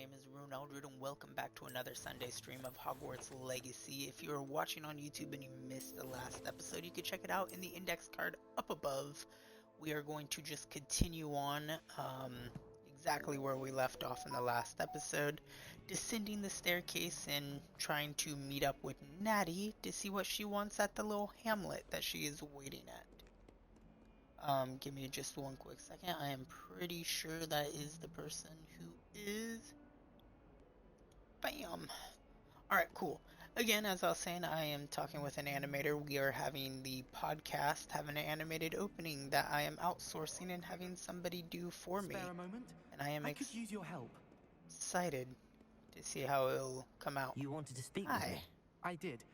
name is Ryunn Eldred, and welcome back to another Sunday stream of Hogwarts Legacy. If you're watching on YouTube and you missed the last episode, you can check it out in the index card up above. We are going to just continue on exactly where we left off in the last episode, descending the staircase and trying to meet up with Natty to see what she wants at the little hamlet that she is waiting at. Give me just one quick second. I am pretty sure that is the person who is... Bam! Alright, cool. Again, as I was saying, I am talking with an animator. We are having the podcast have an animated opening that I am outsourcing and having somebody do for me. Spare a moment? And I am I could use your help. excited to see how it'll come out. You wanted to speak with me? I did.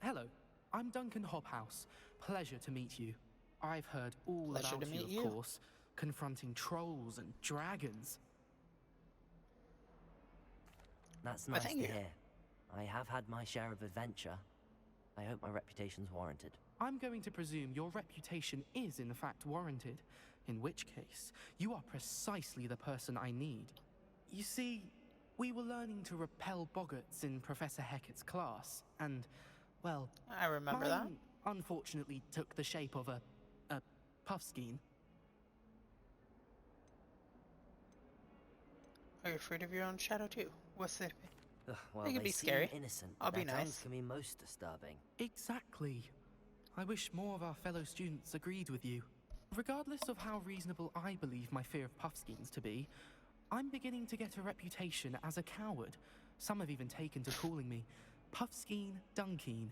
Hello, I'm Duncan Hobhouse. Pleasure to meet you. I've heard all Pleasure about to meet of you. course, confronting trolls and dragons. That's nice thank to you. hear. I have had my share of adventure. I hope my reputation's warranted. I'm going to presume your reputation is in fact warranted, in which case, you are precisely the person I need. You see, we were learning to repel boggarts in Professor Hecat's class, and, well, I remember that. mine unfortunately took the shape of a puffskein. Are you afraid of your own shadow too? What's it? Well, They can they be seem scary. innocent. I'll but be their tongues nice. can be most disturbing. Exactly. I wish more of our fellow students agreed with you. Regardless of how reasonable I believe my fear of puffskeins to be, I'm beginning to get a reputation as a coward. Some have even taken to calling me Puffskein Dunkeen.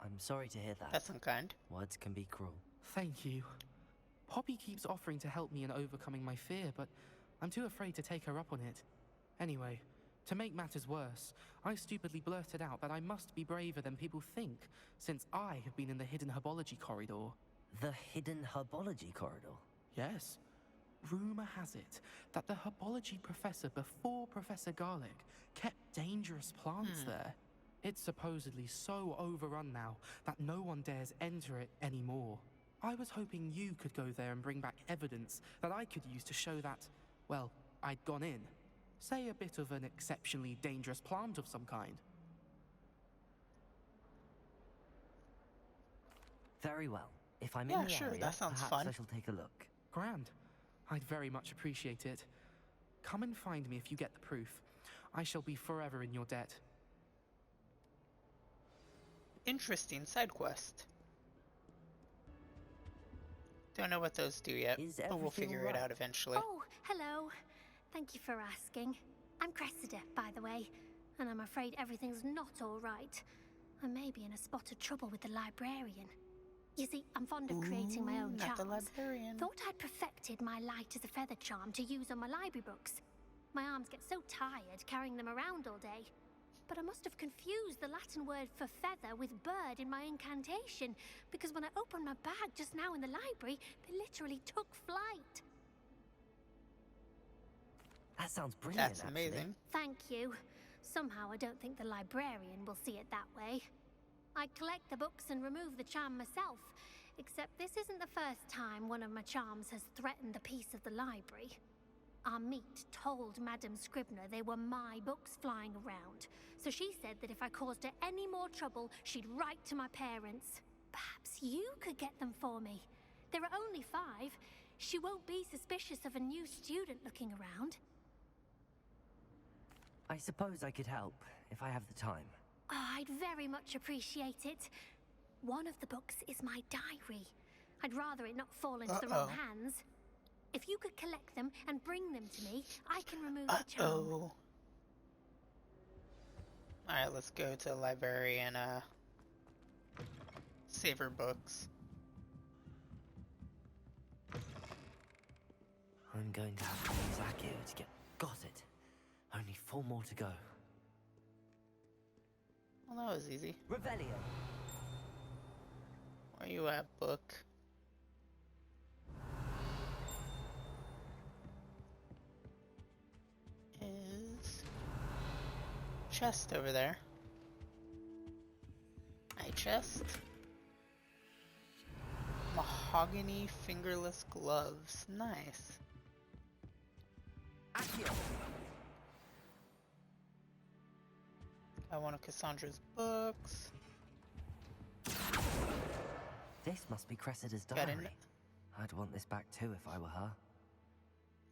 I'm sorry to hear that. That's unkind. Words can be cruel. Thank you. Poppy keeps offering to help me in overcoming my fear, but I'm too afraid to take her up on it. Anyway, to make matters worse, I stupidly blurted out that I must be braver than people think, since I have been in the hidden herbology corridor. The hidden herbology corridor? Yes. Rumor has it that the herbology professor before Professor Garlic kept dangerous plants there. It's supposedly so overrun now that no one dares enter it anymore. I was hoping you could go there and bring back evidence that I could use to show that, well, I'd gone in. Say a bit of an exceptionally dangerous plant of some kind. Very well. If I'm Yeah, in the sure, area, that sounds perhaps fun. I shall take a look. Grand. I'd very much appreciate it. Come and find me if you get the proof. I shall be forever in your debt. Interesting side quest. Don't know what those do yet, Is but we'll everything figure it right? out eventually. Oh, hello. Thank you for asking. I'm Cressida, by the way, and I'm afraid everything's not all right. I may be in a spot of trouble with the librarian. You see, I'm fond of creating my own not the charms. librarian. Thought I'd perfected my light as a feather charm to use on my library books. My arms get so tired carrying them around all day. But I must have confused the Latin word for feather with bird in my incantation, because when I opened my bag just now in the library, they literally took flight. That sounds brilliant, That's actually. amazing. Thank you. Somehow I don't think the librarian will see it that way. I collect the books and remove the charm myself, except this isn't the first time one of my charms has threatened the peace of the library. Our meet told Madame Scribner they were my books flying around, so she said that if I caused her any more trouble, she'd write to my parents. Perhaps you could get them for me. There are only 5. She won't be suspicious of a new student looking around. I suppose I could help, if I have the time. Oh, I'd very much appreciate it. One of the books is my diary. I'd rather it not fall into the wrong hands. If you could collect them and bring them to me, I can remove the charm. Alright, let's go to the library and save her books. I'm going to have to use Accio to get... Got it. Only 4 more to go. Well, that was easy. Revelio. Where you at, book? Is chest over there. Night chest. Mahogany fingerless gloves. Nice. Accio. Got one of Cassandra's books. This must be Cressida's Got diary. it. I'd want this back too if I were her.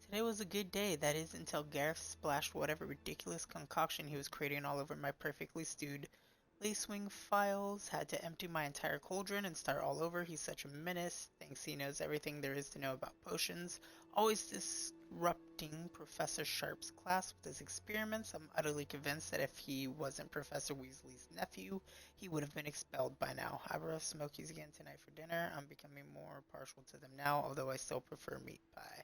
Today was a good day, that is, until Gareth splashed whatever ridiculous concoction he was creating all over my perfectly stewed lacewing files. Had to empty my entire cauldron and start all over. He's such a menace. Thinks he knows everything there is to know about potions. Always disrupting Professor Sharp's class with his experiments. I'm utterly convinced that if he wasn't Professor Weasley's nephew, he would have been expelled by now. I will have Smokies again tonight for dinner. I'm becoming more partial to them now, although I still prefer meat pie.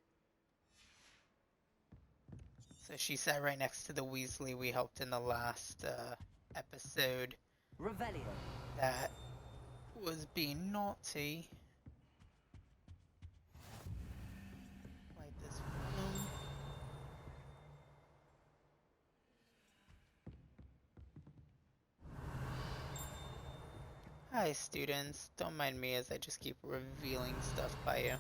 So she sat right next to the Weasley we helped in the last episode Revelio. that was being naughty. Light this room. Hi students, don't mind me as I just keep revealing stuff by you.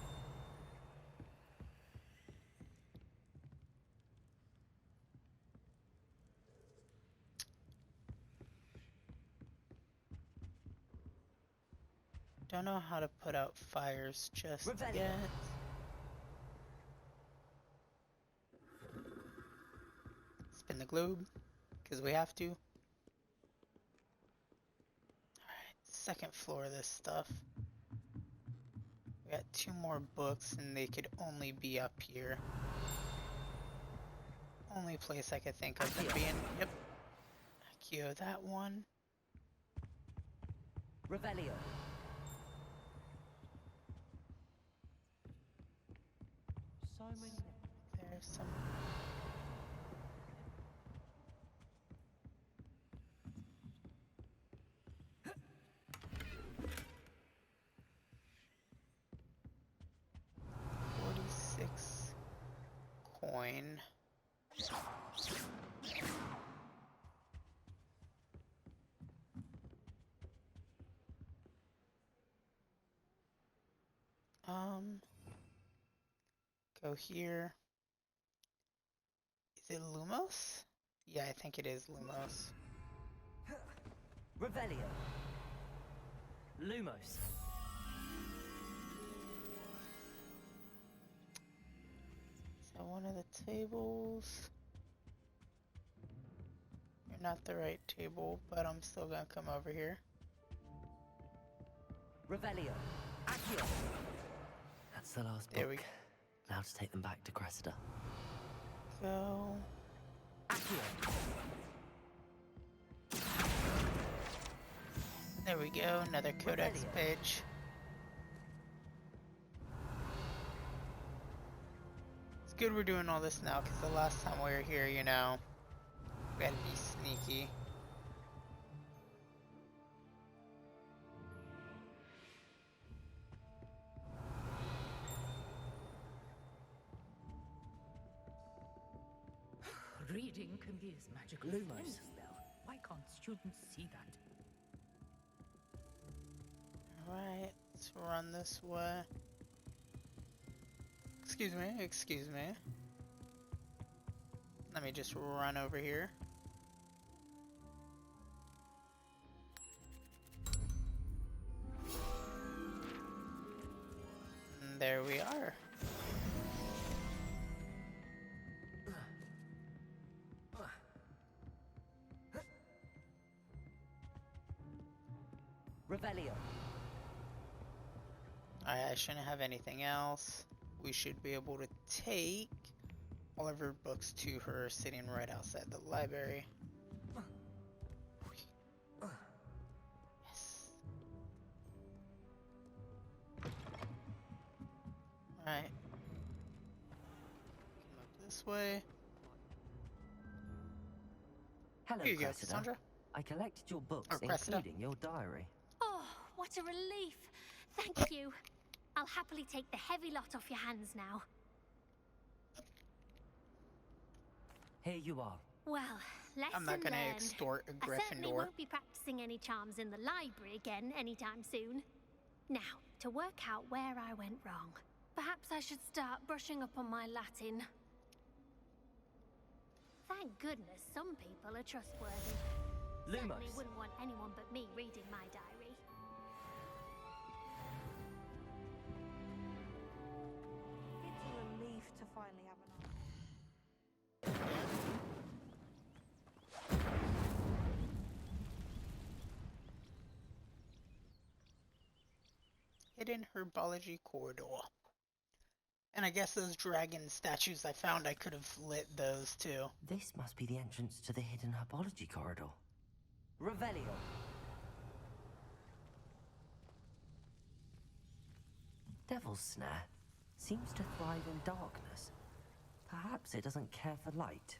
Don't know how to put out fires just Revelio. yet. Spin the globe, because we have to. Alright, second floor of this stuff. We got 2 more books and they could only be up here. Only place I could think of them being. Yep. Accio, that one. Revelio. So many. There's some. Coin. Go here. Is it Lumos? Yeah, I think it is Lumos. Revelio. Lumos. Is that one of the tables? You're not the right table, but I'm still gonna come over here. Revelio. Accio. That's the last There book. we Now to take them back to Cressida. go. Accio. There we go, another codex Revelio. page. It's good we're doing all this now, because the last time we were here, you know, we had to be sneaky. Reading can be as magical as Lumos. any spell. Why can't students see that? Alright, let's run this way. Excuse me, excuse me. Let me just run over here. And there we are. Revelio. I shouldn't have anything else. We should be able to take all of her books to her sitting right outside the library. Yes. Alright. Come up this way. Hello, Here you go, Cressida. Cassandra. I collected your books, Or Cressida. including your diary. Oh, what a relief. Thank you. I'll happily take the heavy lot off your hands now. Here you are. Well, lesson I'm not gonna learned. extort a I certainly Gryffindor. won't be practicing any charms in the library again anytime soon. Now, to work out where I went wrong. Perhaps I should start brushing up on my Latin. Thank goodness some people are trustworthy. Lumos. Certainly wouldn't want anyone but me reading my diary. It's a relief to finally have an answer. Hidden herbology corridor. And I guess those dragon statues I found, I could have lit those too. This must be the entrance to the hidden herbology corridor. Revelio. Devil's Snare seems to thrive in darkness. Perhaps it doesn't care for light.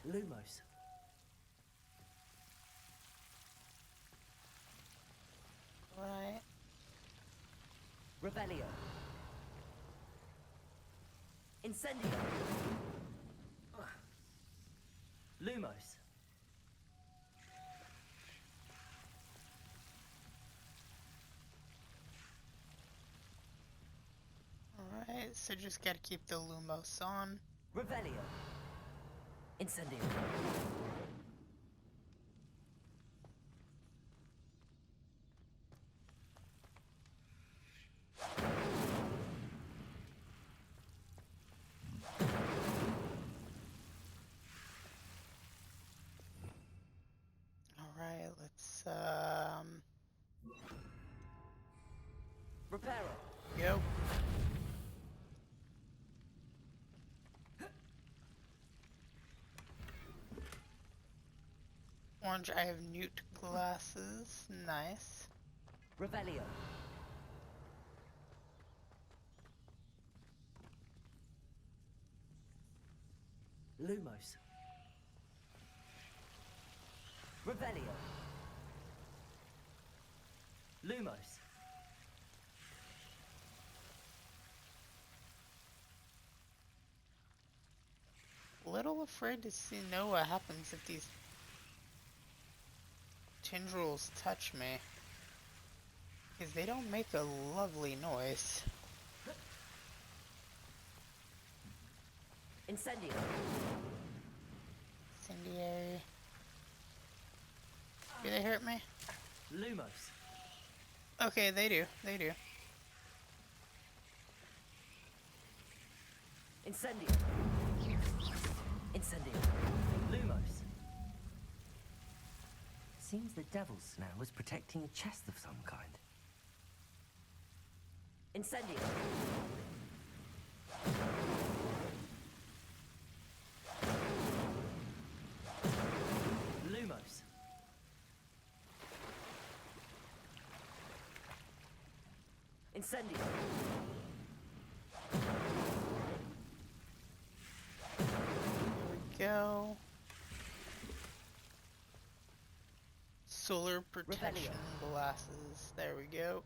Lumos. Right. Revelio. Incendio. Lumos. Alright, so just gotta keep the Lumos on. Revelio. Incendio. Alright, let's Reparo. go. Orange, I have newt glasses. Nice. Revelio. Lumos. Revelio. Lumos. Little afraid to know what happens if these tendrils touch me. Because they don't make a lovely noise. Incendio. Incendiary. Do they hurt me? Lumos. Okay, they do. They do. Incendio. Incendio. Lumos. Seems the Devil's Snare was protecting a chest of some kind. Incendio. Lumos. Incendio. Here we go. Solar protection glasses. There we go.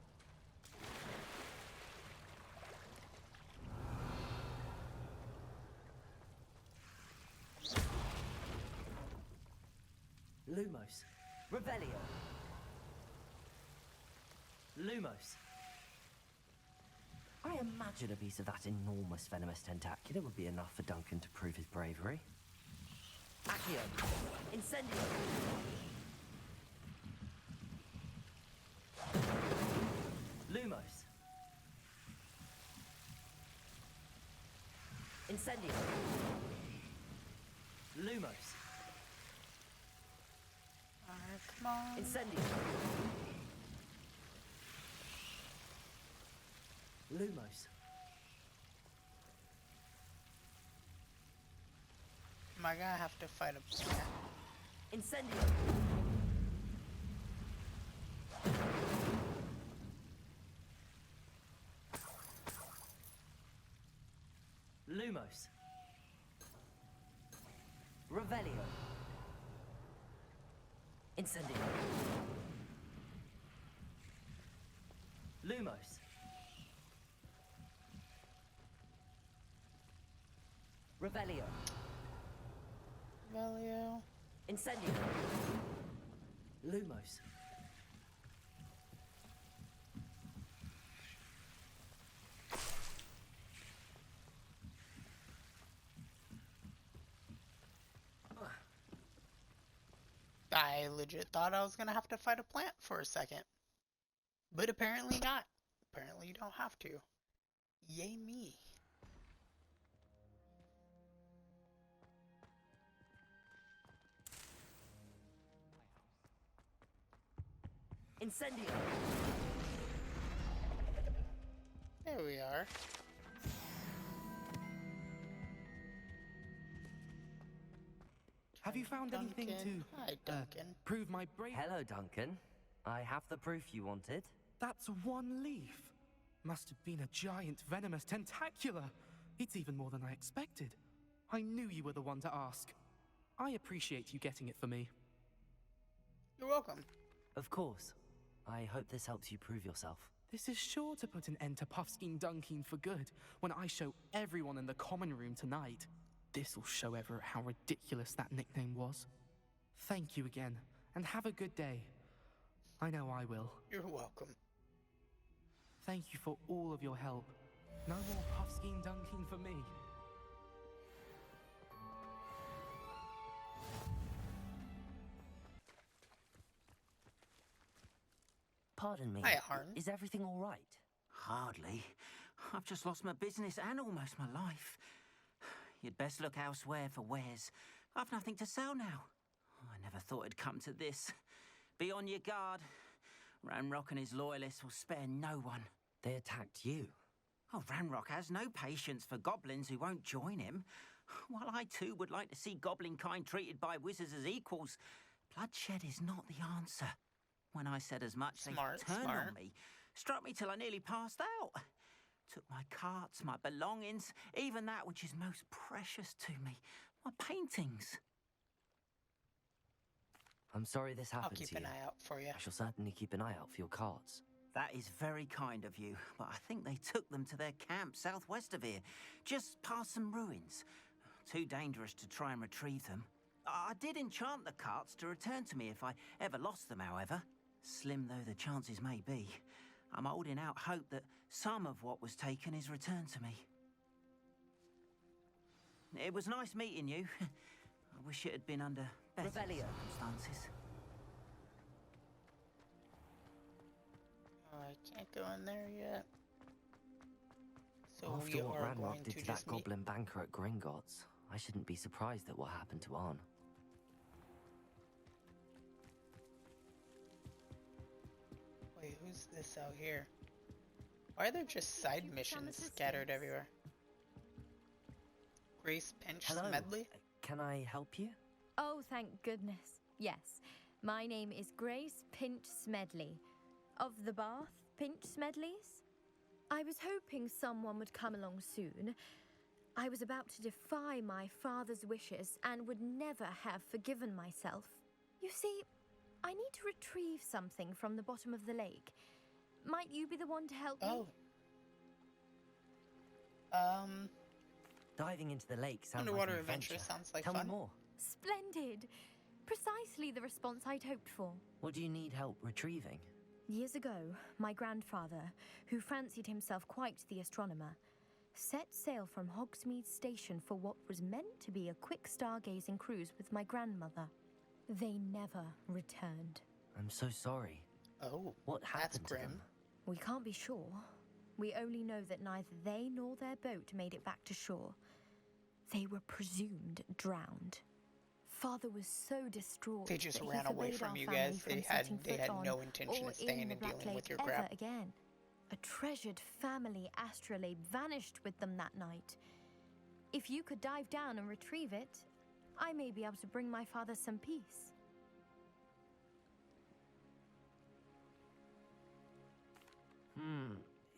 Lumos. Revelio. Lumos. I imagine a piece of that enormous venomous tentacular would be enough for Duncan to prove his bravery. Accio. Incendio. Lumos. Incendio. Lumos. Alright, come on. Incendio. Lumos. Am I gonna have to fight a plant? Incendio. Lumos. Revelio. Incendio. Lumos. Revelio. Valio. Incendio. Lumos. I legit thought I was gonna have to fight a plant for a second. But apparently not. Apparently you don't have to. Yay me. Incendio! There we are. Have you found anything Duncan. to Hi, Duncan. prove my bravery? Hello, Duncan. I have the proof you wanted. That's one leaf. Must have been a giant venomous tentacula. It's even more than I expected. I knew you were the one to ask. I appreciate you getting it for me. You're welcome. Of course. I hope this helps you prove yourself. This is sure to put an end to Puffskein Dunkin for good when I show everyone in the common room tonight. This'll show Everett how ridiculous that nickname was. Thank you again, and have a good day. I know I will. You're welcome. Thank you for all of your help. No more Puffskein Dunkin for me. Pardon me. Hiya, Harn. Is everything all right? Hardly. I've just lost my business and almost my life. You'd best look elsewhere for wares. I've nothing to sell now. I never thought it'd come to this. Be on your guard. Ranrock and his loyalists will spare no one. They attacked you. Oh, Ranrock has no patience for goblins who won't join him. While I too would like to see goblin kind treated by wizards as equals, bloodshed is not the answer. When I said as much, Smart, they turned smart. on me, struck me till I nearly passed out. Took my carts, my belongings, even that which is most precious to me, my paintings. I'm sorry this I'll happened keep to you. an eye out for you. I shall certainly keep an eye out for your carts. That is very kind of you, but I think they took them to their camp southwest of here, just past some ruins. Too dangerous to try and retrieve them. I did enchant the carts to return to me if I ever lost them, however. Slim though the chances may be, I'm holding out hope that some of what was taken is returned to me. It was nice meeting you. I wish it had been under better Rebellion. circumstances. Oh, I can't go in there yet. So After we what are Ranrock going did to to that just meet. goblin banker at Gringotts, I shouldn't be surprised at what happened to Arn. Wait, who's this out here? Why are there just side missions scattered everywhere? Grace Pinch Hello. Smedley? Can I help you? Oh, thank goodness. Yes. My name is Grace Pinch Smedley. Of the Bath Pinch Smedleys? I was hoping someone would come along soon. I was about to defy my father's wishes and would never have forgiven myself. You see, I need to retrieve something from the bottom of the lake. Might you be the one to help me? Oh. Diving into the lake sounds Underwater like an adventure sounds like Tell fun. me more. Splendid! Precisely the response I'd hoped for. What do you need help retrieving? Years ago, my grandfather, who fancied himself quite the astronomer, set sail from Hogsmeade Station for what was meant to be a quick stargazing cruise with my grandmother. They never returned. I'm so sorry. Oh, What that's happened to grim. them? We can't be sure. We only know that neither they nor their boat made it back to shore. They were presumed drowned. Father was so distraught They just that he ran away forbade from our you family guys. from They setting had foot no on intention or of staying in the and Black dealing Lake with your ever crap. again. A treasured family astrolabe vanished with them that night. If you could dive down and retrieve it, I may be able to bring my father some peace.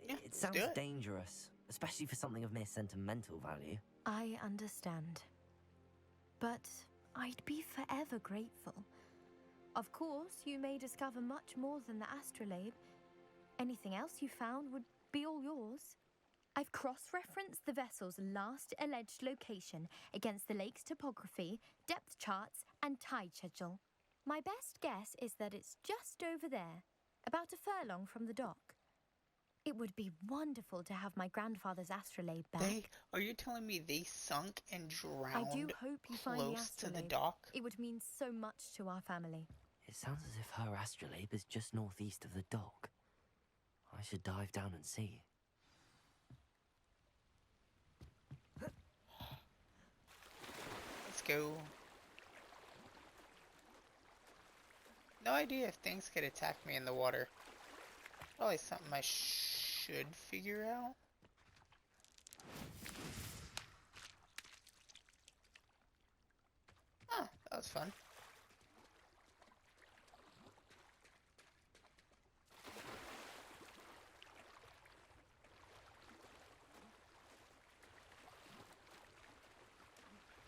Yeah, It let's sounds do it. dangerous, especially for something of mere sentimental value. I understand. But I'd be forever grateful. Of course, you may discover much more than the astrolabe. Anything else you found would be all yours. I've cross-referenced the vessel's last alleged location against the lake's topography, depth charts, and tide schedule. My best guess is that it's just over there, about a furlong from the dock. It would be wonderful to have my grandfather's astrolabe back. Are you telling me they sunk and I do drowned hope you find the close to the astrolabe. dock? It would mean so much to our family. It sounds as if her astrolabe is just northeast of the dock. I should dive down and see. Let's go. No idea if things could attack me in the water. Probably something I should figure out. Oh, that was fun.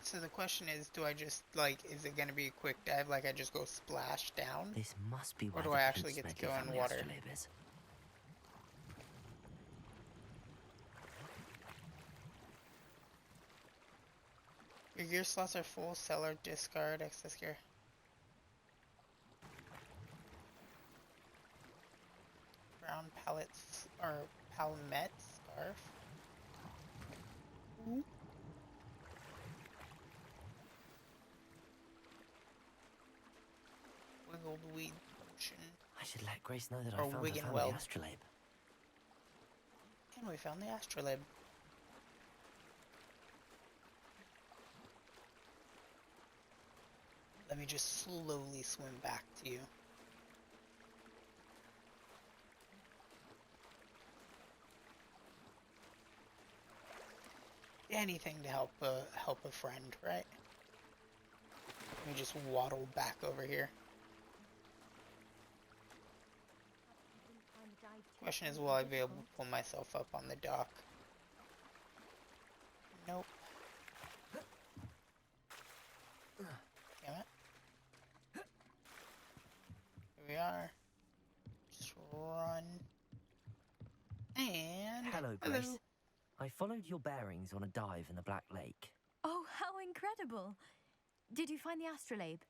So the question is, do I just, like, is it gonna be a quick dive, like I just go splash down? This must be where Or do the I actually Prince get to Smedley go in family water? astrolabe is. Your gear slots are full, sell or discard excess gear. Brown pallets, or palmet scarf. Ooh. Wiggled weed potion. I should let Grace know that I Or found her Wigan family Weld. astrolabe. And we found the astrolabe. Let me just slowly swim back to you. Anything to help a friend, right? Let me just waddle back over here. Question is, will I be able to pull myself up on the dock? Nope. Damn it. Here we are. Just run. And... Hello, Grace. I followed your bearings on a dive in the Black Lake. Oh, how incredible! Did you find the astrolabe?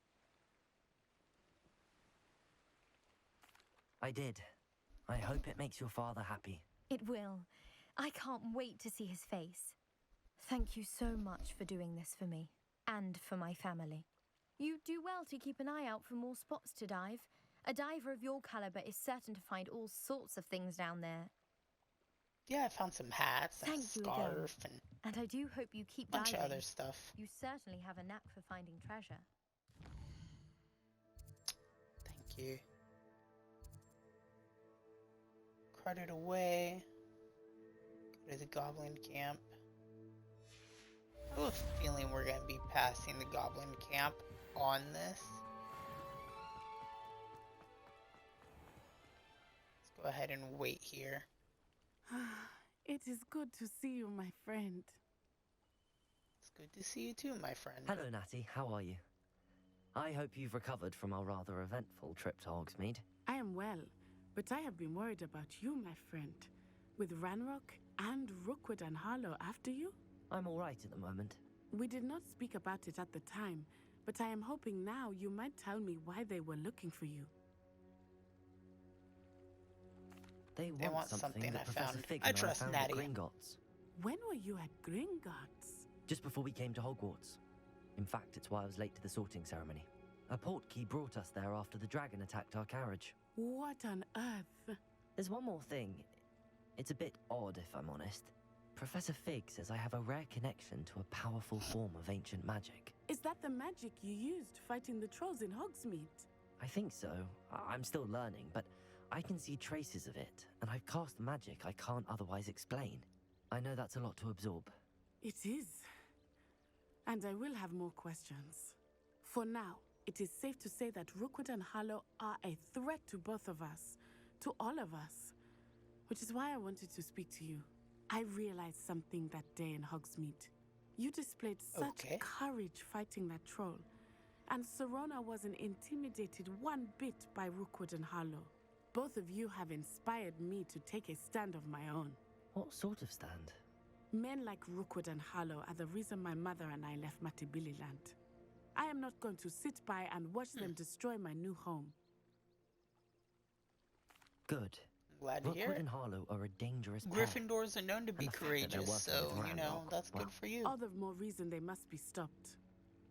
I did. I hope it makes your father happy. It will. I can't wait to see his face. Thank you so much for doing this for me, and for my family. You do well to keep an eye out for more spots to dive. A diver of your caliber is certain to find all sorts of things down there. Yeah, I found some hats and a Thank you again. scarf and And I do hope you keep a bunch diving. of other stuff. You certainly have a knack for finding treasure. Thank you. Carted away. Go to the goblin camp. I have a feeling we're going to be passing the goblin camp on this. Let's go ahead and wait here. It is good to see you, my friend. It's good to see you too, my friend. Hello, Natty. How are you? I hope you've recovered from our rather eventful trip to Hogsmeade. I am well, but I have been worried about you, my friend. With Ranrock and Rookwood and Harlow after you? I'm all right at the moment. We did not speak about it at the time, but I am hoping now you might tell me why they were looking for you. They They want want something something that I Professor found. Fig I and trust found Natty. at Gringotts. When were you at Gringotts? Just before we came to Hogwarts. In fact, it's why I was late to the sorting ceremony. A portkey brought us there after the dragon attacked our carriage. What on earth? There's one more thing. It's a bit odd, if I'm honest. Professor Fig says I have a rare connection to a powerful form of ancient magic. Is that the magic you used fighting the trolls in Hogsmeade? I think so. I'm still learning, but I can see traces of it, and I've cast magic I can't otherwise explain. I know that's a lot to absorb. It is. And I will have more questions. For now, it is safe to say that Rookwood and Harlow are a threat to both of us, to all of us. Which is why I wanted to speak to you. I realized something that day in Hogsmeade. You displayed such courage fighting that troll, and Serona wasn't intimidated one bit by Rookwood and Harlow. Both of you have inspired me to take a stand of my own. What sort of stand? Men like Rookwood and Harlow are the reason my mother and I left Matibili-land. I am not going to sit by and watch them destroy my new home. Good. Glad to hear Rookwood it. and Harlow are a dangerous pair. Gryffindors are known to be And the fact that they're courageous, working so, with you know, Ranrock, that's good well, for you. All the more reason they must be stopped.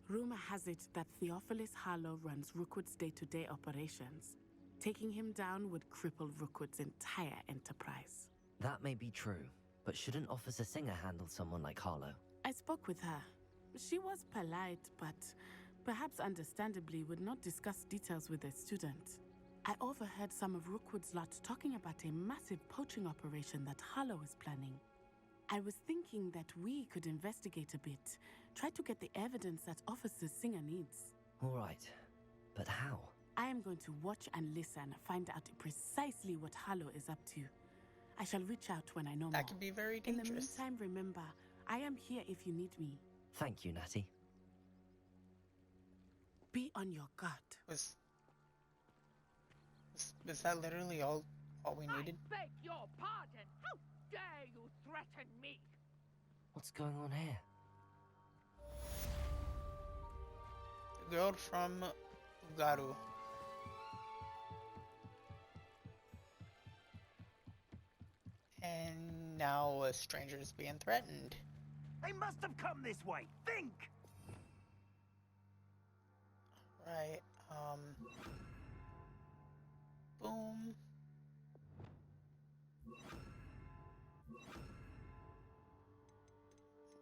Rumor has it that Theophilus Harlow runs Rookwood's day-to-day operations. Taking him down would cripple Rookwood's entire enterprise. That may be true, but shouldn't Officer Singer handle someone like Harlow? I spoke with her. She was polite, but perhaps understandably would not discuss details with a student. I overheard some of Rookwood's lot talking about a massive poaching operation that Harlow is planning. I was thinking that we could investigate a bit, try to get the evidence that Officer Singer needs. All right, but how? I am going to watch and listen, find out precisely what Harlow is up to. I shall reach out when I know more. That can be very dangerous. In the meantime, remember, I am here if you need me. Thank you, Natty. Be on your guard. Was that literally all we needed? I beg your pardon. How dare you threaten me? What's going on here? The girl from Ugaru. And now a stranger is being threatened. They must have come this way. Think! Right, boom.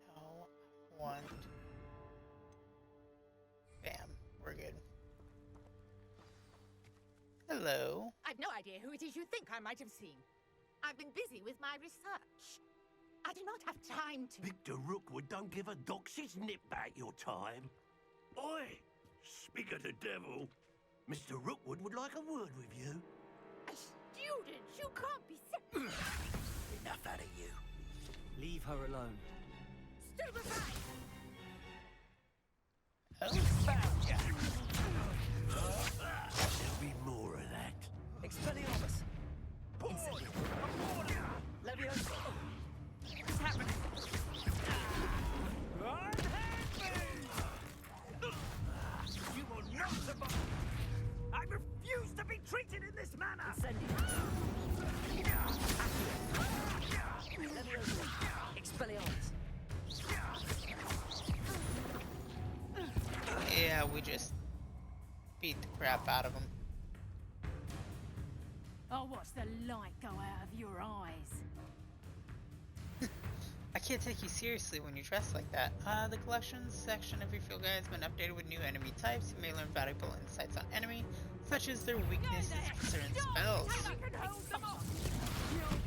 No, one. Bam, we're good. Hello. I've no idea who it is you think I might have seen. I've been busy with my research. I do not have time to... Victor Rookwood don't give a doxy's nip back your time. Oi! Speak of the devil. Mr. Rookwood would like a word with you. A student? You can't be serious. Enough out of you. Leave her alone. Stupefy! Found ya! There'll be more of that. Expelliarmus! Boy! Leviosa! What's happening? You will not survive! I refuse to be treated in this manner! Leviosa! Expelliarmus! Yeah, we just beat the crap out of him. I'll watch the light go out of your eyes. I can't take you seriously when you dress like that. The collections section of your field guide has been updated with new enemy types. You may learn valuable insights on enemy, such as their weaknesses concerning spells.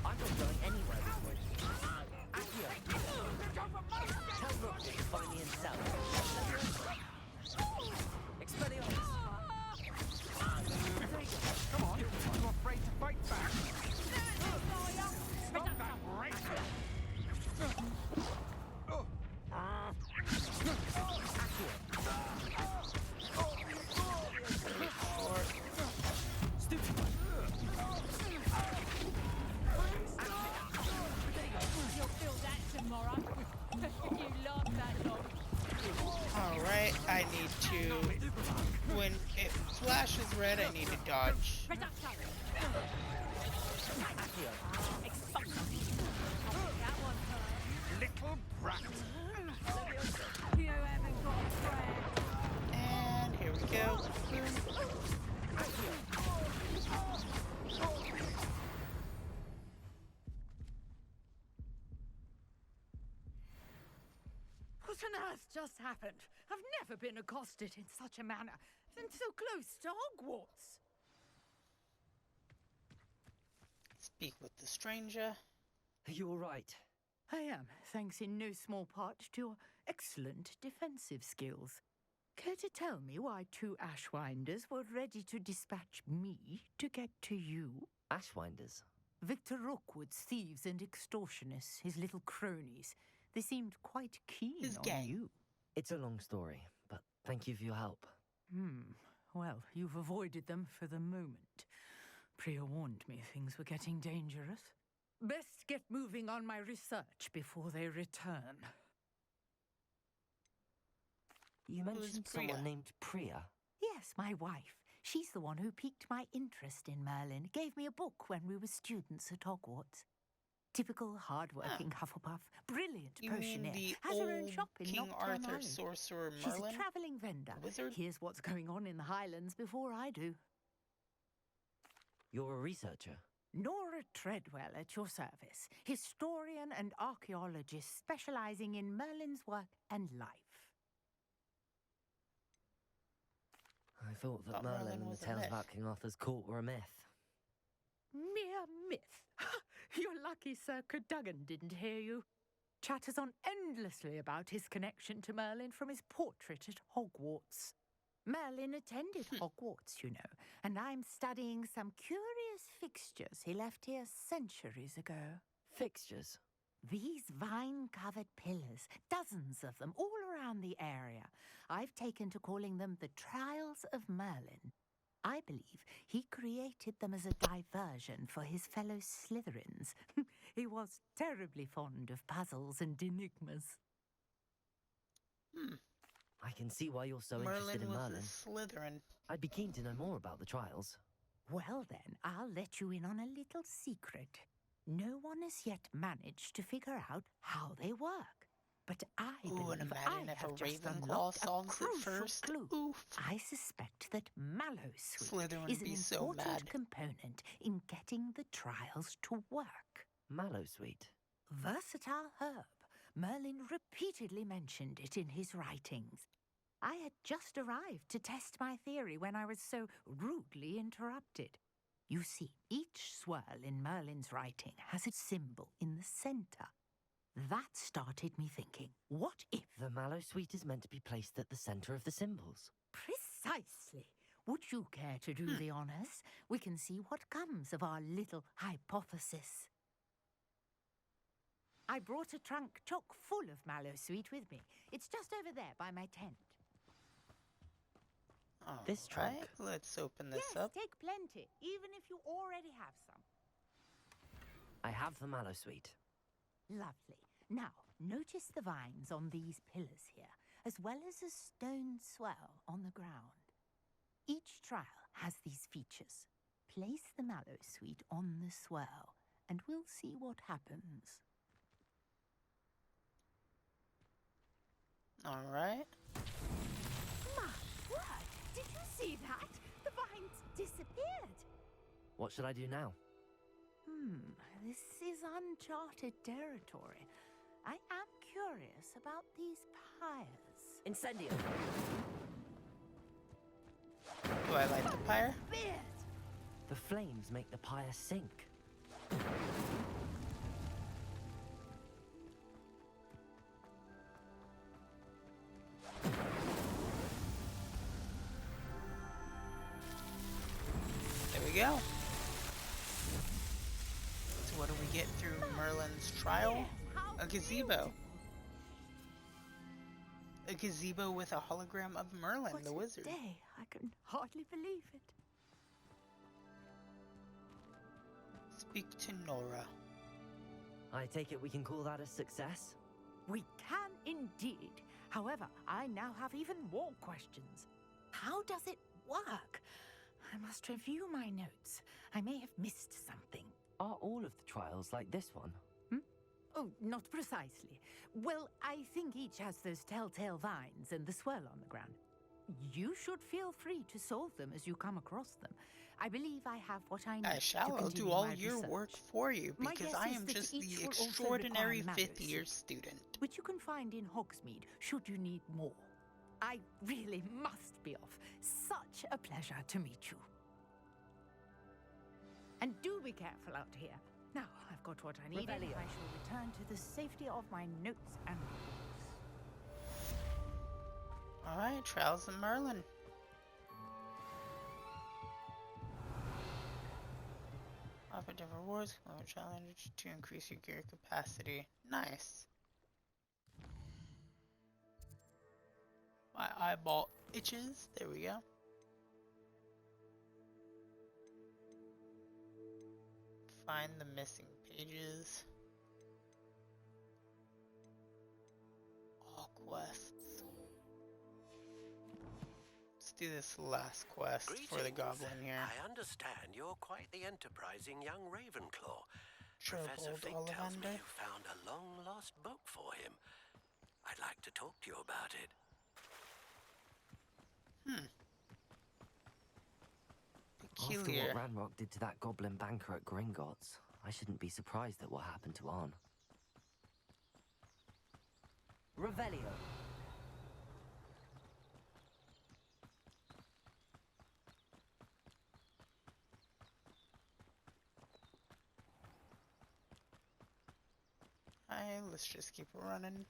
I'm not going anywhere with you. Accio! Tell Rookwood to find me in south. Expelliarmus! Come on, I'm afraid to fight back. Stop that race! You'll feel that tomorrow. You love that long. Alright, I need to... When it flashes red, I need to dodge. Little brat! You haven't got a friend. And here we go. Boom. What on earth just happened? I've never been accosted in such a manner, and so close to Hogwarts. Speak with the stranger. Are you alright? I am, thanks in no small part to your excellent defensive skills. Care to tell me why two Ashwinders were ready to dispatch me to get to you? Ashwinders? Victor Rookwood's thieves and extortionists, his little cronies. They seemed quite keen His on gang. you. It's a long story, but thank you for your help. Well, you've avoided them for the moment. Priya warned me things were getting dangerous. Best get moving on my research before they return. You mentioned Priya? someone named Priya. Yes, my wife. She's the one who piqued my interest in Merlin. Gave me a book when we were students at Hogwarts. Typical hard-working Hufflepuff, brilliant You mean potioneer, the has her own old shop in King Nocturne Arthur Alley. sorcerer She's Merlin? a traveling vendor. Wizard? Here's what's going on in the Highlands before I do. You're a researcher? Nora Treadwell at your service, historian and archaeologist specializing in Merlin's work and life. I thought that Thought Merlin Merlin and was the a tales myth. about King Arthur's court were a myth. Mere myth. You're lucky Sir Cadogan didn't hear you. Chatters on endlessly about his connection to Merlin from his portrait at Hogwarts. Merlin attended Hogwarts, you know, and I'm studying some curious fixtures he left here centuries ago. Fixtures? These vine-covered pillars, dozens of them, all around the area. I've taken to calling them the Trials of Merlin. I believe he created them as a diversion for his fellow Slytherins. He was terribly fond of puzzles and enigmas. I can see why you're so Merlin interested in was Merlin. a Slytherin. I'd be keen to know more about the trials. Well then, I'll let you in on a little secret. No one has yet managed to figure out how they work. But I believe and I imagine if have a just Ravenclaw unlocked a solves it crucial first. clue. Oof. I suspect that Mallowsweet Slytherin is would an be so important mad. component in getting the trials to work. Mallowsweet. Versatile herb. Merlin repeatedly mentioned it in his writings. I had just arrived to test my theory when I was so rudely interrupted. You see, each swirl in Merlin's writing has a symbol in the center. That started me thinking, what if... The Mallowsweet is meant to be placed at the center of the symbols. Precisely. Would you care to do the honors? We can see what comes of our little hypothesis. I brought a trunk chock full of Mallowsweet with me. It's just over there by my tent. This trunk? Alright, let's open this Yes, up. take plenty, even if you already have some. I have the Mallowsweet. Lovely. Now, notice the vines on these pillars here, as well as a stone swell on the ground. Each trial has these features. Place the Mallowsweet on the swell, and we'll see what happens. Alright. My word! Did you see that? The vines disappeared. What should I do now? This is uncharted territory. I am curious about these pyres. Incendio! Do I light the pyre? The flames make the pyre sink. There we go. So what do we get through Merlin's trial? A gazebo. A gazebo with a hologram of Merlin, What the a wizard. day. I can hardly believe it. Speak to Nora. I take it we can call that a success? We can indeed. However, I now have even more questions. How does it work? I must review my notes. I may have missed something. Are all of the trials like this one? Oh, not precisely. Well, I think each has those telltale vines and the swirl on the ground. You should feel free to solve them as you come across them. I believe I have what I need I to shall. I'll continue do all my your research. work for you My because guess I is am that just each the will also extraordinary require fifth-year Mallowsweet, student. which you can find in Hogsmeade, should you need more. I really must be off. Such a pleasure to meet you. And do be careful out here. Now, I've got what I need, and Revelio. I shall return to the safety of my notes and books. Alright, Trials of Merlin. Offer different rewards, challenge to increase your gear capacity. Nice. My eyeball itches. There we go. Find the missing pages. All quests. Let's do this last quest for the Greetings. goblin here. I understand you're quite the enterprising young Ravenclaw. Professor Old Fig tells me Ollivander. you found a long-lost book for him. I'd like to talk to you about it. After Peculiar. what Ranrock did to that goblin banker at Gringotts, I shouldn't be surprised at what happened to Arn. Revelio. Alright, let's just keep running.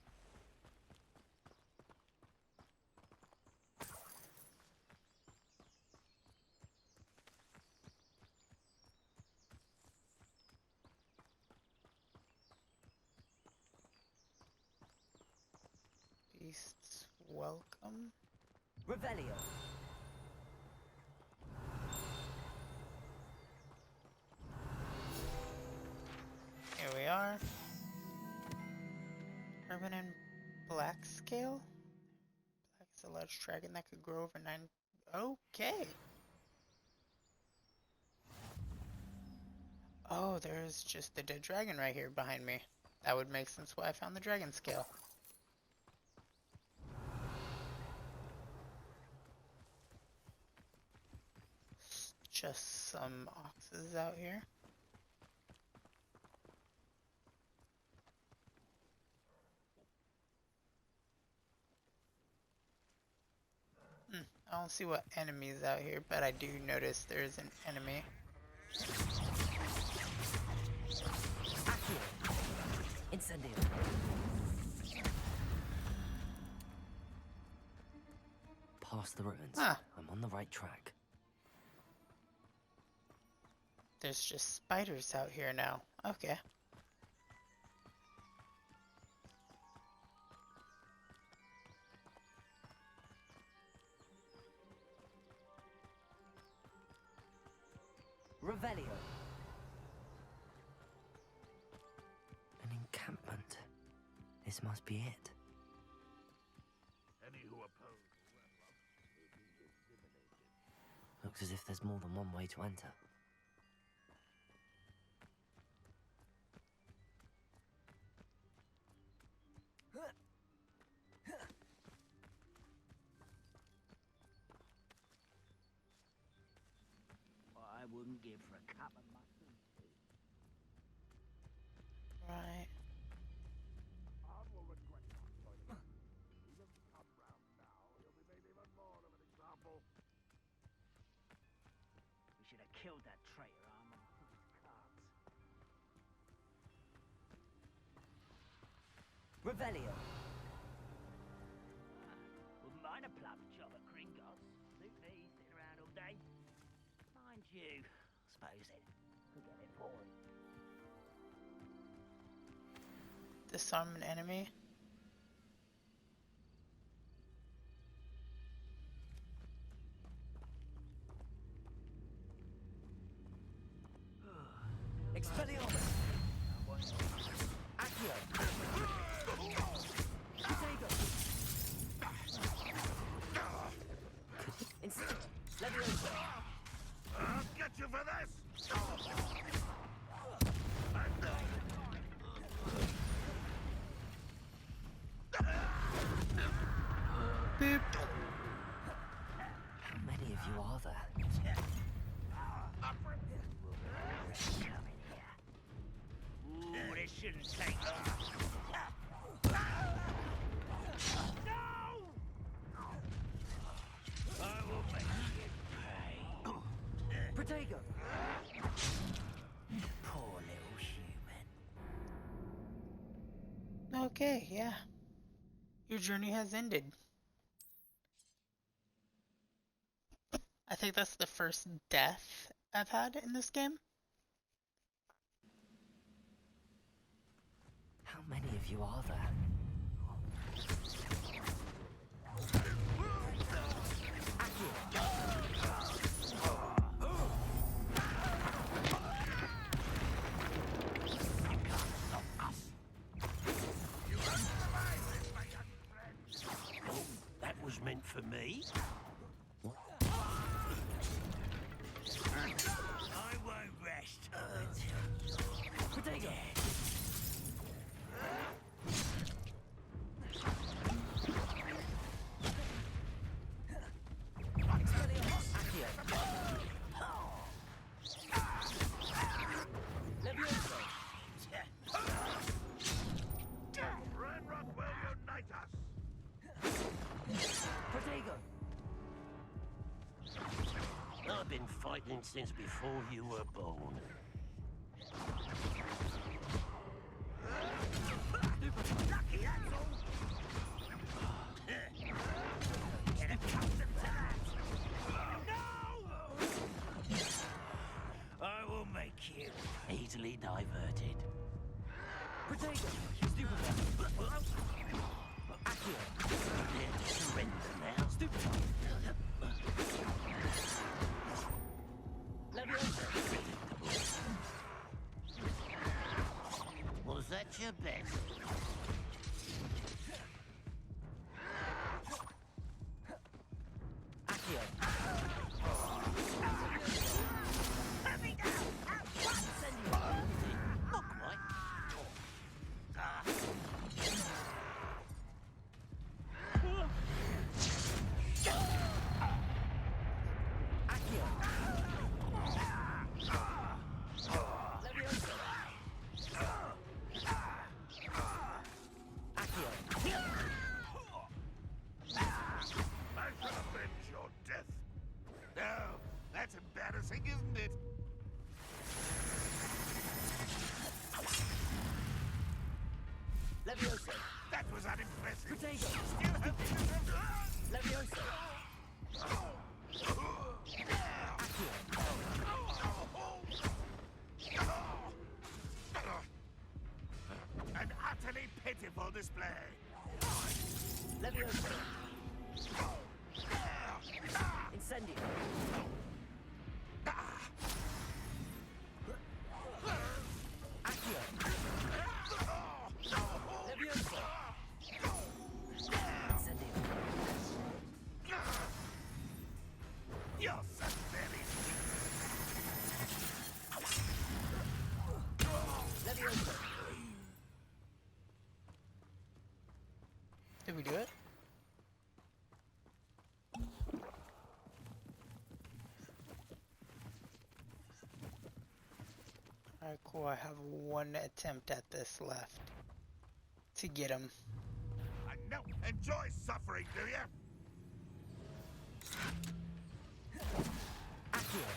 Beasts, welcome. Revelio. Here we are. Urban and black scale? Black is a large dragon that could grow over 9. Okay. Oh, there's just the dead dragon right here behind me. That would make sense why I found the dragon scale. Just some oxes out here. I don't see what enemies out here, but I do notice there's an enemy. Incendio. Past the ruins. Ah. I'm on the right track. There's just spiders out here now. Okay. Revelio. An encampment. This must be it. Any who oppose will be eliminated. Looks as if there's more than one way to enter. I wouldn't give for a cup of mustard. Right. Arn will regret not joining us. If he doesn't come round now, he'll be made even more of an example. We should have killed that traitor, Arm, and put his cards. Revelio. Wouldn't mind a plum job at Gringotts. Suit me, sitting around all day. Mind you, I suppose it could get a bit boring. Disarm an enemy. Expelliarmus. Accio. Potato. Leviosa. I'll get you for this! Boop. How many of you are there? Ooh, this shouldn't take long. No! I will make you pay. Protego. Poor little human. Okay, yeah. Your journey has ended. I think that's the first death I've had in this game. How many of you are there? That was meant for me. I won't rest until... Protego. hiding since before you were born. Lucky, that's all. Get accustomed to that. No! I will make you easily diverted. Potato! Stupid! Accio! Dare to surrender now. Stupid! Leviosa! Was that your best? Accio! Not quite. Accio! Leviosa! Accio! I shall avenge your death. No, that's embarrassing, isn't it? Leviosa! That was unimpressive. Potato! Still hoping to... Leviosa! An utterly pitiful display. Leviosa! Incendio! Accio! Leviosa! Incendio! You're so very... Leviosa! Did we do it? Alright, cool. I have one attempt at this left to get him. I know. Enjoy suffering, do you? Accio!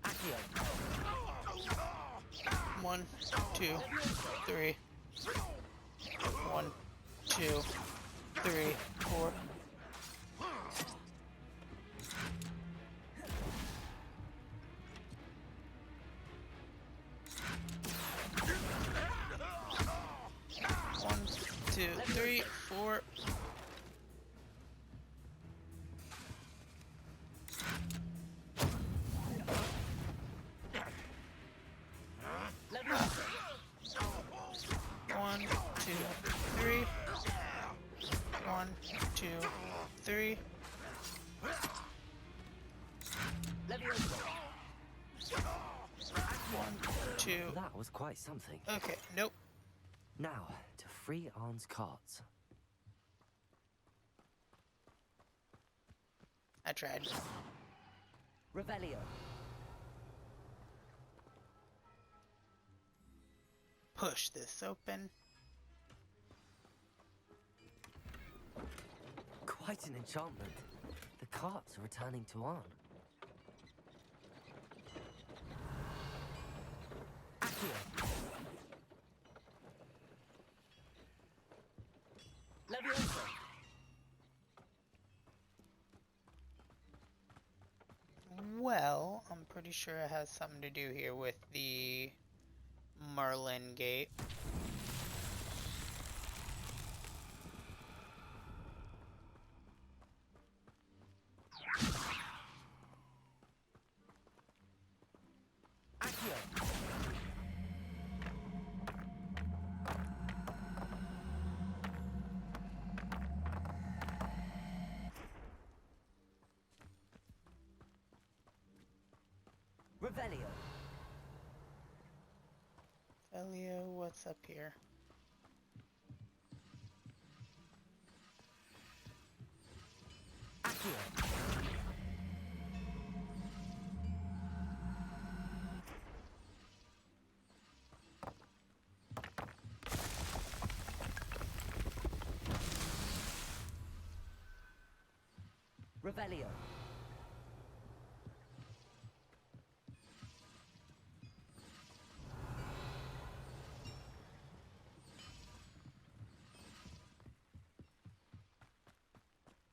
Accio! 1, 2, 3. 1, 2, 3, 4. One, two, three, four. Leviosa! 1, 2, 3. 1, 2, 3. Leviosa! 1, 2. That was quite something. Okay, nope. Now, to free Arn's carts. I tried. Revelio. Push this open. Quite an enchantment. The carts are returning to Arn. Accio. Leviosa. Well, I'm pretty sure it has something to do here with the Merlin Gate. Accio. Revelio. Elio, what's up here? Accio. Revelio.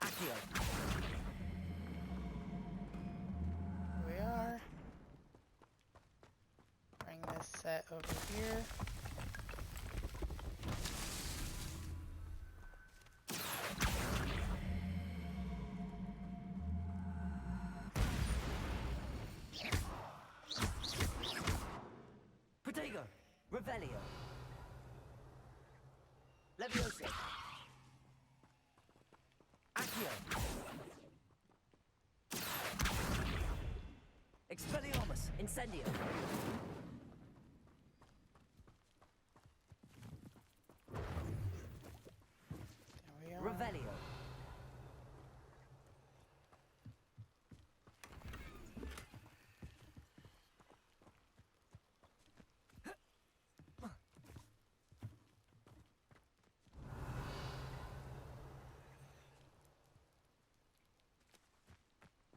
Accio. Here we are. Bring this set over here. Protego. Revelio. Levioso. Accio. Expelliarmus. Incendio. There we are. Revelio.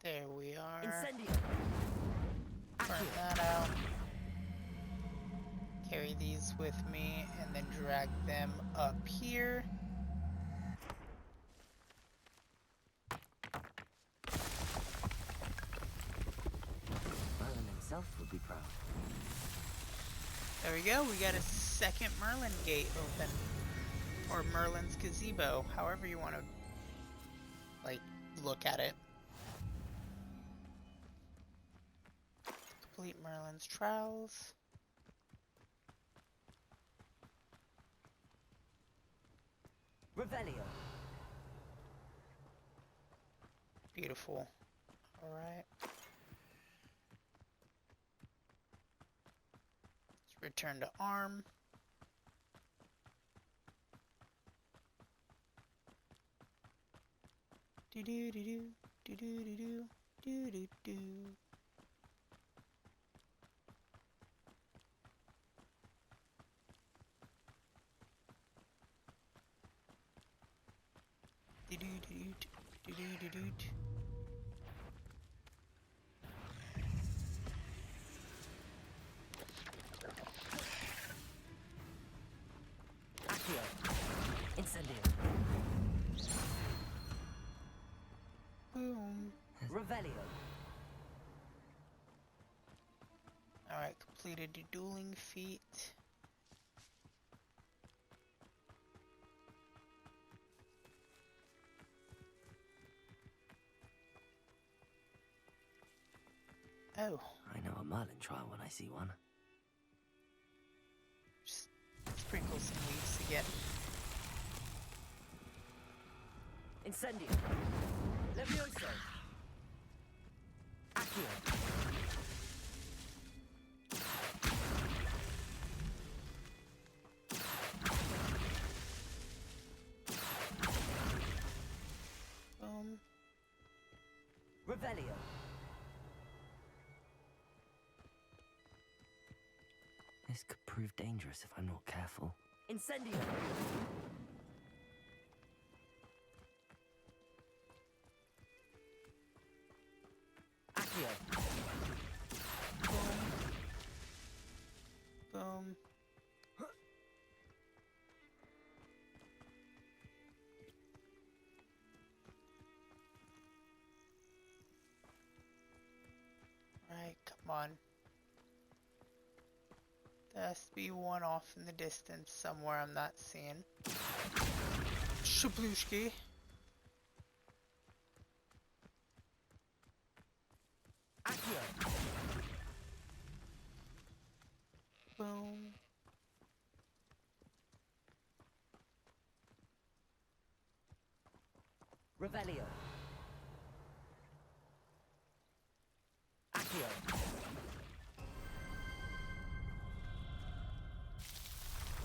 There we are. Incendio. Burn that out. Carry these with me and then drag them up here. Merlin himself would be proud. There we go. We got a second Merlin gate open. Or Merlin's gazebo. However you want to, like, look at it. Complete Merlin's trials. Revelio. Beautiful. Alright. Let's return to arm. Do do do do do do do do do do. Do do do do do do do. Accio. Incendio. Boom. Revelio. Alright, completed the dueling feat. Oh, I know a Merlin trial when I see one. just sprinkle some leaves again. Incendio. Levioso. Accio. Boom. Revelio. This could prove dangerous if I'm not careful. Incendio. Accio. Boom. Right, come on. There has to be one off in the distance somewhere I'm not seeing. Shablushki. Accio. Boom. Revelio. Accio.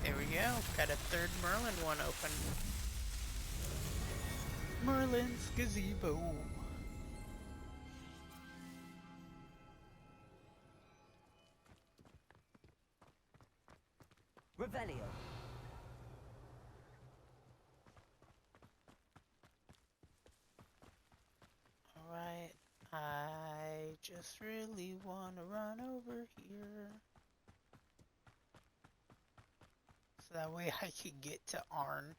There we go. Got a third Merlin one open. Merlin's gazebo. Revelio. just really wanna run over here. So that way I could get to Arn.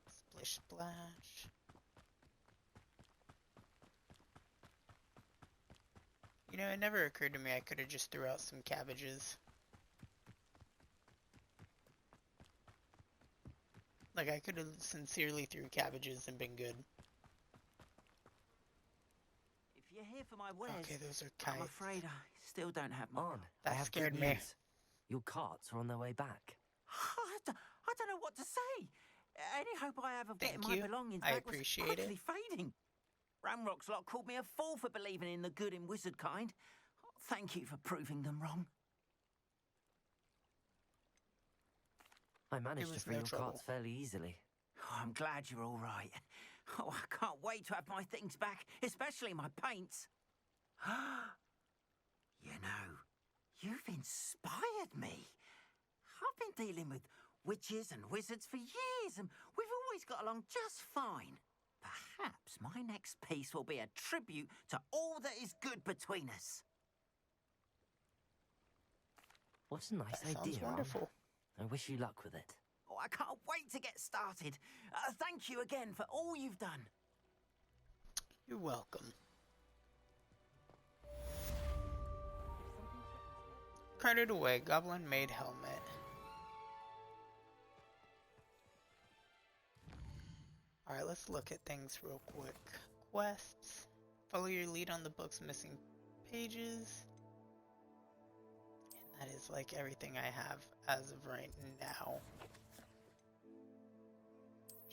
Splish splash. You know, it never occurred to me I could have just threw out some cabbages. Like, I could have sincerely threw cabbages and been good. If you're here for my wares, Okay, those are kites. I'm afraid I still don't have my... On, That I have scared good me. news. Your carts are on their way back. I don't know what to say. Any hope I have of getting Thank you. my belongings I back was appreciate quickly fading. Ramrock's lot called me a fool for believing in the good in wizard kind. Thank you for proving them wrong. I managed to was free no your trouble. carts fairly easily. Oh, I'm glad you're all right. Oh, I can't wait to have my things back, especially my paints. You know, you've inspired me. I've been dealing with witches and wizards for years, and we've always got along just fine. Perhaps my next piece will be a tribute to all that is good between us. What a nice That idea, sounds Arn. wonderful. I wish you luck with it. Oh, I can't wait to get started. Thank you again for all you've done. You're welcome. Carted away, goblin made helmet. Alright, let's look at things real quick. Quests. Follow your lead on the book's missing pages. And that is like everything I have as of right now.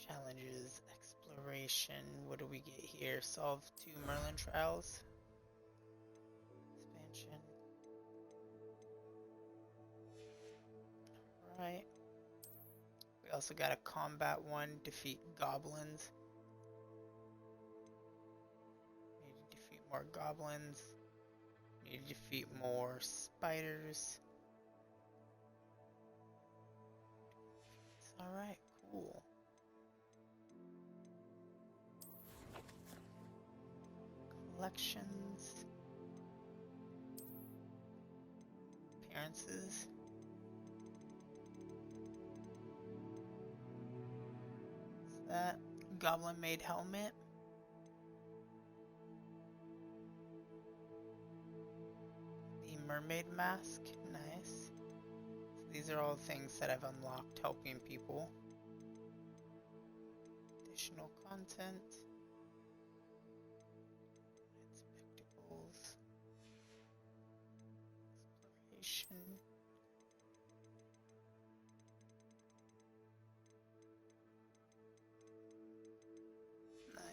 Challenges, exploration. What do we get here? Solve 2 Merlin trials. Expansion. Alright. We also got a combat one, defeat goblins. Need to defeat more goblins. Need to defeat more spiders. Alright, cool. Collections. Appearances. That goblin made helmet. The mermaid mask, nice. So these are all things that I've unlocked helping people. Additional content. Spectacles. Exploration.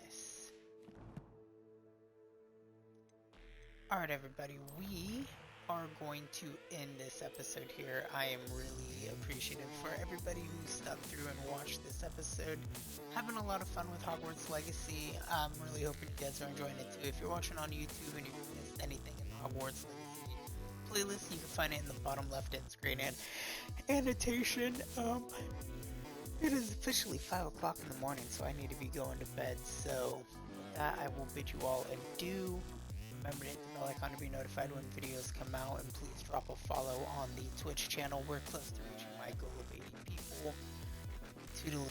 Nice. Alright everybody, we are going to end this episode here. I am really appreciative for everybody who stuck through and watched this episode. Having a lot of fun with Hogwarts Legacy. I'm really hoping you guys are enjoying it too. If you're watching on YouTube and you missed anything in the Hogwarts Legacy playlist, you can find it in the bottom left end screen and annotation. It is officially 5 o'clock in the morning, so I need to be going to bed. So with that, I will bid you all adieu. Remember to hit the bell icon to be notified when videos come out, and please drop a follow on the Twitch channel. We're close to reaching my goal of 80 people. Toodle.